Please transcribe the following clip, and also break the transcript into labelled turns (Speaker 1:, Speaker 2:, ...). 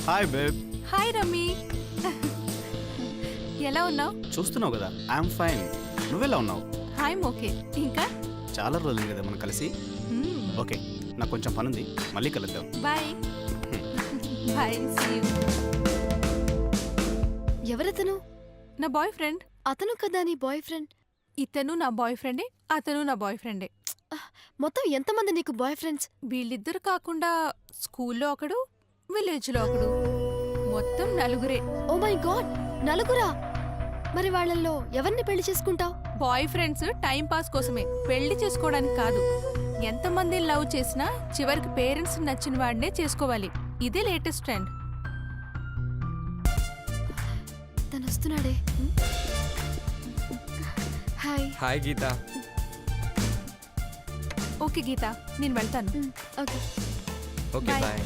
Speaker 1: Hi babe.
Speaker 2: Hi రమ్మి. ఎలా ఉన్నావు?
Speaker 1: చూస్తున్నావు కదా, ఐఎమ్ ఫైన్. నువ్వెలా ఉన్నావు?
Speaker 2: Hi okay. ఇంకా
Speaker 1: చాలా రోజులు కదా మనం కలిసి. ఓకే, నాకు కొంచెం పనుంది, మళ్ళీ కలుద్దాం.
Speaker 2: బాయ్. Bye, see you.
Speaker 3: ఎవరతను?
Speaker 2: నా బాయ్ ఫ్రెండ్.
Speaker 3: అతను కదా నీ బాయ్ ఫ్రెండ్?
Speaker 2: ఇతను నా బాయ్ ఫ్రెండే, అతను నా బాయ్ ఫ్రెండే.
Speaker 3: మొత్తం ఎంతమంది నీకు బాయ్ ఫ్రెండ్స్?
Speaker 2: వీళ్ళిద్దరు కాకుండా స్కూల్లో ఒకడు, విలేజ్లో ఒకడు, మొత్తం నలుగురే.
Speaker 3: ఓ మై గాడ్, నలుగురా? మరి వాళ్ళల్లో ఎవరిని పెళ్లి చేసుకుంటావు?
Speaker 2: బాయ్ ఫ్రెండ్స్ టైం పాస్ కోసమే, పెళ్లి చేసుకోవడానికి కాదు. ఎంతమంది లవ్ చేసినా చివరికి పేరెంట్స్ నచ్చిన వాడినే చేసుకోవాలి. ఇదే లేటెస్ట్ ట్రెండ్.
Speaker 3: తను వస్తున్నాడే. హాయ్.
Speaker 4: హాయ్ గీత.
Speaker 2: ఓకే గీత, నేను వెళ్తాను.
Speaker 3: Okay
Speaker 4: okay
Speaker 2: Bye.
Speaker 4: బాయ్.